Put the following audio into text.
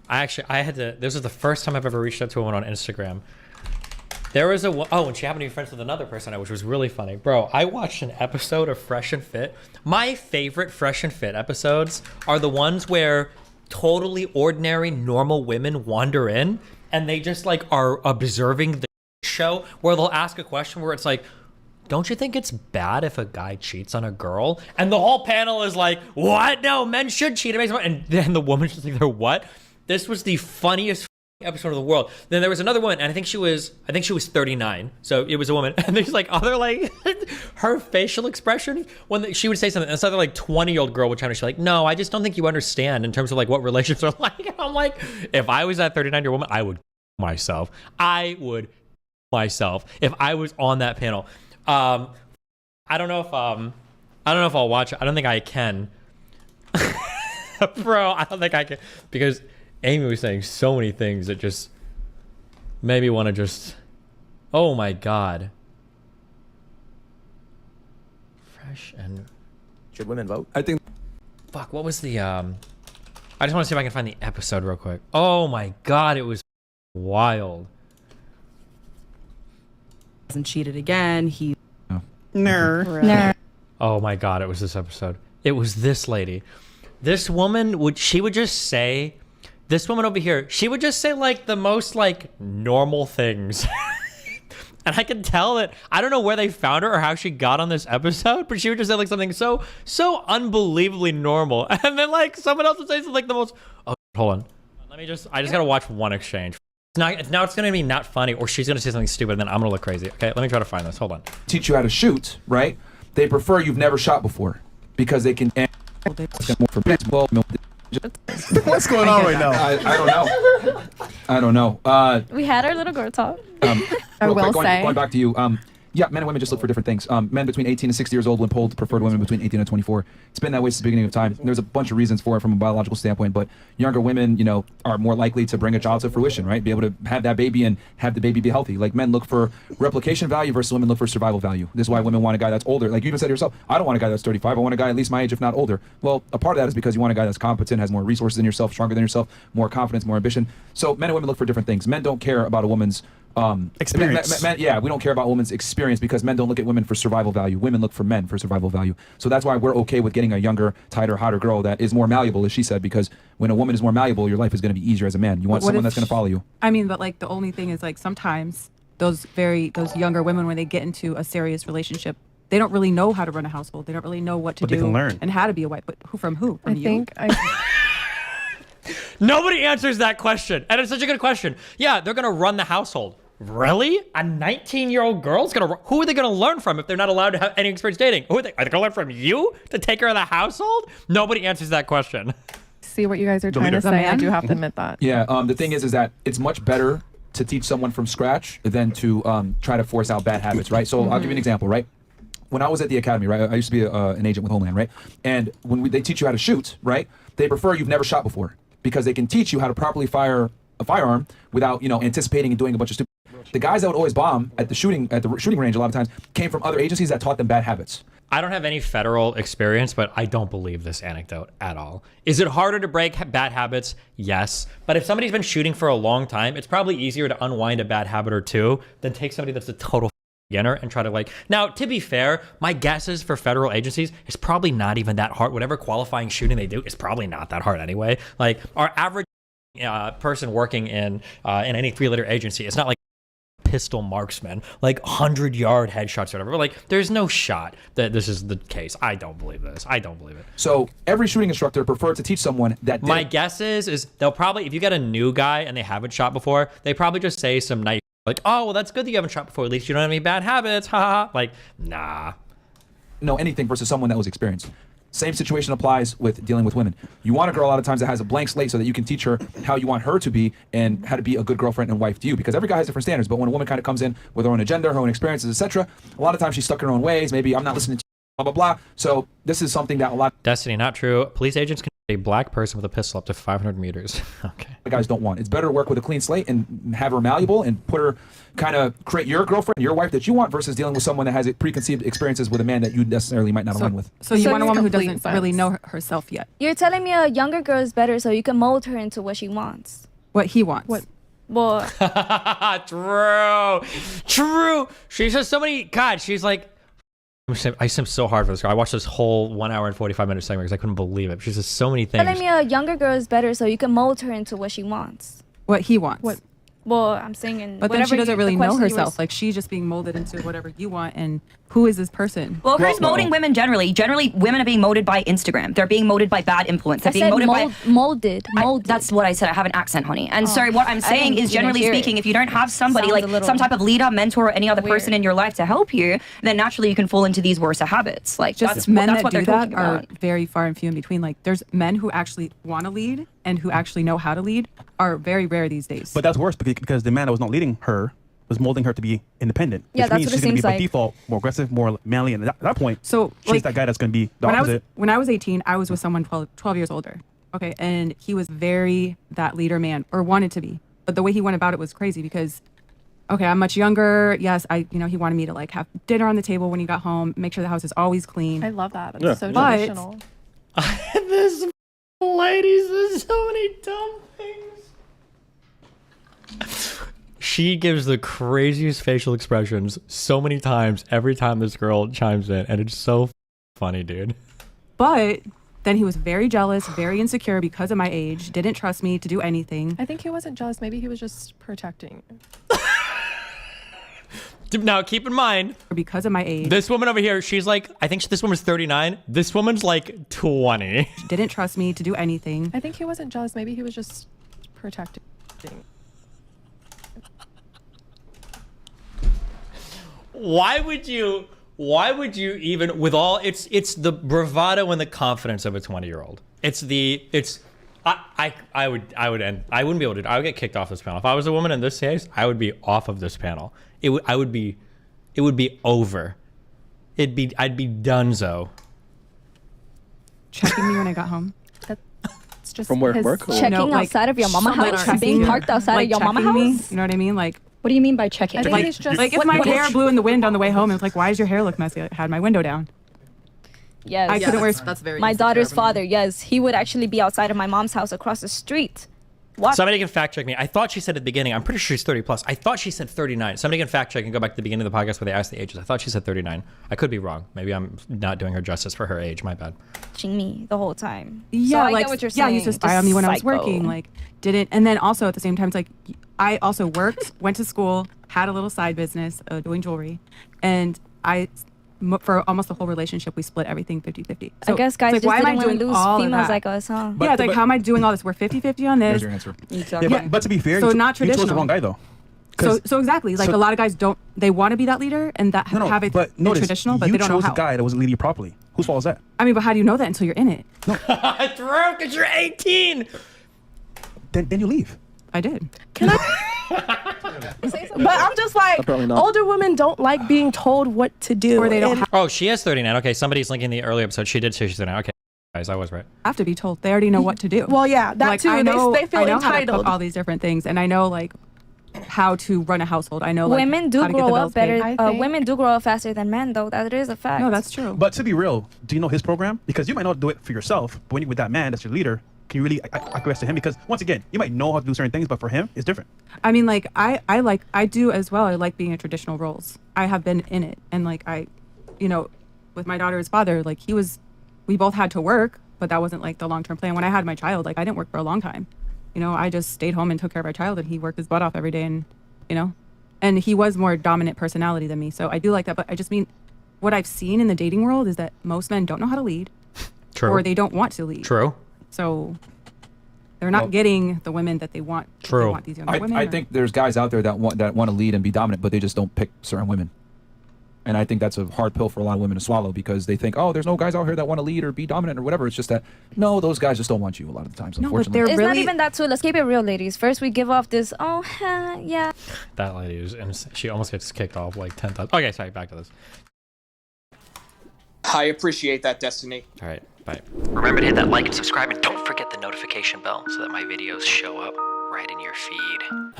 I had to, this was the first time I've ever reached out to a woman on Instagram. There was and she happened to be friends with another person, which was really funny. Bro, I watched an episode of Fresh and Fit. My favorite Fresh and Fit episodes are the ones where totally ordinary, normal women wander in and they just like are observing the show, where they'll ask a question where it's like, don't you think it's bad if a guy cheats on a girl? And the whole panel is like, what? No, men should cheat. And then the woman's just like, they're what? This was the funniest episode of the world. Then there was another one, and I think she was 39. So it was a woman. And there's like other like her facial expression when she would say something. And this other like 20-year-old girl would try to, she's like, no, I just don't think you understand in terms of like what relationships are like. And I'm like, if I was that 39-year-old woman, I would myself. I would myself if I was on that panel. I don't know if I'll watch it. I don't think I can. Bro, I don't think I can, because Amy was saying so many things that just made me want to just, oh my God. Fresh and... Should women vote? I think... Fuck, what was the, I just want to see if I can find the episode real quick. Oh my God, it was wild. Hasn't cheated again. He... Oh. Ner. Oh my God, it was this episode. It was this lady. This woman she would just say, this woman over here, she would just say like the most like normal things. And I can tell that, I don't know where they found her or how she got on this episode, but she would just say like something so unbelievably normal. And then like someone else would say something like the most, oh, hold on. I just gotta watch one exchange. Now it's gonna be not funny, or she's gonna say something stupid and then I'm gonna look crazy. Okay, let me try to find this, hold on. Teach you how to shoot, right? They prefer you've never shot before because they can... What's going on right now? I don't know. We had our little girl talk. I will say. Going back to you. Yeah, men and women just look for different things. Men between 18 and 60 years old, when polled, preferred women between 18 and 24. It's been that way since the beginning of time. There's a bunch of reasons for it from a biological standpoint, but younger women, are more likely to bring a child to fruition, right? Be able to have that baby and have the baby be healthy. Like, men look for replication value versus women look for survival value. This is why women want a guy that's older. Like you even said to yourself, I don't want a guy that's 35. I want a guy at least my age, if not older. Well, a part of that is because you want a guy that's competent, has more resources than yourself, stronger than yourself, more confidence, more ambition. So men and women look for different things. Men don't care about a woman's experience. Yeah, we don't care about women's experience because men don't look at women for survival value. Women look for men for survival value. So that's why we're okay with getting a younger, tighter, hotter girl that is more malleable, as she said, because when a woman is more malleable, your life is going to be easier as a man. You want someone that's going to follow you. I mean, but like the only thing is like sometimes those younger women, when they get into a serious relationship, they don't really know how to run a household. They don't really know what to do they can learn. And how to be a wife. But who from who? From you? Nobody answers that question. And it's such a good question. Yeah, they're gonna run the household. Really? A 19-year-old girl's gonna, who are they gonna learn from if they're not allowed to have any experience dating? Are they gonna learn from you to take care of the household? Nobody answers that question. See what you guys are trying to say. I do have to admit that. Yeah, the thing is that it's much better to teach someone from scratch than to try to force out bad habits, right? So I'll give you an example, right? When I was at the academy, right, I used to be an agent with Homeland, right? And when they teach you how to shoot, right, they prefer you've never shot before because they can teach you how to properly fire a firearm without, anticipating and doing a bunch of stupid. The guys that would always bomb at the shooting range a lot of times came from other agencies that taught them bad habits. I don't have any federal experience, but I don't believe this anecdote at all. Is it harder to break bad habits? Yes. But if somebody's been shooting for a long time, it's probably easier to unwind a bad habit or two than take somebody that's a total beginner and try to now, to be fair, my guess is for federal agencies, it's probably not even that hard. Whatever qualifying shooting they do, it's probably not that hard anyway. Like our average person working in any 3-letter agency, it's not like pistol marksman, like 100-yard headshots or whatever. Like, there's no shot that this is the case. I don't believe this. I don't believe it. So every shooting instructor prefers to teach someone that. My guess is they'll probably, if you get a new guy and they haven't shot before, they probably just say some nice, like, oh, well, that's good that you haven't shot before. At least you don't have any bad habits. Ha ha. Like, nah. Know anything versus someone that was experienced. Same situation applies with dealing with women. You want a girl a lot of times that has a blank slate so that you can teach her how you want her to be and how to be a good girlfriend and wife to you. Because every guy has different standards. But when a woman kind of comes in with her own agenda, her own experiences, etc., a lot of times she's stuck in her own ways. Maybe I'm not listening to blah, blah, blah. So this is something that a lot... Destiny, not true. Police agents can shoot a black person with a pistol up to 500 meters. Okay. guys don't want. It's better to work with a clean slate and have her malleable and put her kind of create your girlfriend, your wife that you want versus dealing with someone that has preconceived experiences with a man that you necessarily might not align with. So you want a woman who complete doesn't really know herself yet. You're telling me a younger girl is better so you can mold her into what she wants. What he wants. What? Well, True. She says so many. God, she's like. I simp so hard for this girl. I watched this whole 1 hour and 45-minute segment because I couldn't believe it. She says so many things. telling me a younger girl is better so you can mold her into what she wants. What he wants. What? Well, I'm saying. But then she doesn't really know herself. Like she's just being molded into whatever you want. And who is this person? Well, who's molding women generally? Generally, women are being molded by Instagram. They're being molded by bad influence. They're being molded by molded. That's what I said. I have an accent, honey. And sorry, what I'm saying is, generally speaking, if you don't have somebody like some type of leader, mentor, or any other person in your life to help you, then naturally you can fall into these worse habits. Like just that's men that's what that do they're that talking are about. very far and few in between. Like there's men who actually want to lead and who actually know how to lead are very rare these days. But that's worse because the man that was not leading her was molding her to be independent. Yeah, which that's means what it she's going to be seems by like. default more aggressive, more manly, and at that point, So she's like, that guy that's going to be the opposite. when I was 18, I was with someone 12 years older. Okay, and he was very that leader man, or wanted to be. But the way he went about it was crazy because, okay, I'm much younger. Yes, he wanted me to like have dinner on the table when he got home, make sure the house is always clean. I love that. It's so But- traditional. This ladies, there's so many dumb things. She gives the craziest facial expressions so many times every time this girl chimes in, and it's so funny, dude. But then he was very jealous, very insecure because of my age, didn't trust me to do anything. I think he wasn't jealous. Maybe he was just protecting. Now, keep in mind, Because of my age, this woman over here, she's like, I think this woman's 39. This woman's like 20. didn't trust me to do anything. I think he wasn't jealous. Maybe he was just protecting. Why would you even, with all, it's the bravado and the confidence of a 20-year-old. I wouldn't be able to, I would get kicked off this panel. If I was a woman in this case, I would be off of this panel. It would be over. I'd be donezo. Checking me when I got home. It's just From where? his- Work? Checking No, like, outside of your mama like house, checking being me, parked outside like of your mama checking me, house. you know what I mean? Like What do you mean by checking? I think he's just if my hair blew in the wind on the way home, it was like, why does your hair look messy? I had my window down. Yes. I couldn't wear. That's very My insecure daughter's of him. father, yes, he would actually be outside of my mom's house across the street. What? Somebody can fact check me. I thought she said at the beginning, I'm pretty sure she's 30 plus. I thought she said 39. Somebody can fact check and go back to the beginning of the podcast where they asked the ages. I thought she said 39. I could be wrong. Maybe I'm not doing her justice for her age. My bad. Watching me the whole time. Yeah, so I like get what you're yeah, saying. he used to spy on me when I was Psycho. working. Like didn't, and then also at the same time, it's like I also worked, went to school, had a little side business doing jewelry, and for almost the whole relationship we split everything 50-50. I guess guys like, just why am I didn't want to doing lose all of females that? like us, huh? Yeah, it's like how am I doing all this? We're 50-50 on There's this. your answer. Exactly. Yeah, but to be fair, So you not you chose the traditional. wrong guy though. So exactly, like so- a lot of guys don't. They want to be that leader and that No, have it but in notice, traditional, but you they don't know chose how. a guy that wasn't leading you properly. Whose fault is that? I mean, but how do you know that until you're in it? True, because you're 18. Then you leave. I did. But I'm just like, Apparently not. older women don't like being told what to do. Or they don't And Oh, she is 39. Okay, somebody's linking the early episode. She did say she's 39. Okay, guys, I was right. have to be told. They already know what to do. Well, yeah, that like, too. I know, They feel I know how to entitled. cook all these different things, and I know like how to run a household. I know like, Women do how to get the grow bills up better. paid. I think- Women do grow up faster than men, though. That is a fact. No, that's true. But to be real, do you know his program? Because you might not do it for yourself, but when you're with that man, that's your leader. Can you really acquiesce to him? Because once again, you might know how to do certain things, but for him, it's different. I mean, like I do as well. I like being in traditional roles. I have been in it, and like with my daughter's father, like we both had to work, but that wasn't like the long-term plan. When I had my child, like I didn't work for a long time. I just stayed home and took care of our child, and he worked his butt off every day, and he was more dominant personality than me. So I do like that, but I just mean what I've seen in the dating world is that most men don't know how to lead, True. or they don't want to lead. True. So they're not getting the women that they want. True. They want these younger women. I think there's guys out there that want to lead and be dominant, but they just don't pick certain women. And I think that's a hard pill for a lot of women to swallow because they think, oh, there's no guys out here that want to lead or be dominant or whatever. It's just that, no, those guys just don't want you a lot of the times, No, but unfortunately. they're It's not really- even that too. Let's keep it real, ladies. First, we give off this, yeah. That lady is innocent. She almost gets kicked off like 10 times. Okay, sorry, back to this. I appreciate that, Destiny. All right, bye. Remember to hit that like and subscribe, and don't forget the notification bell so that my videos show up. right in your feed.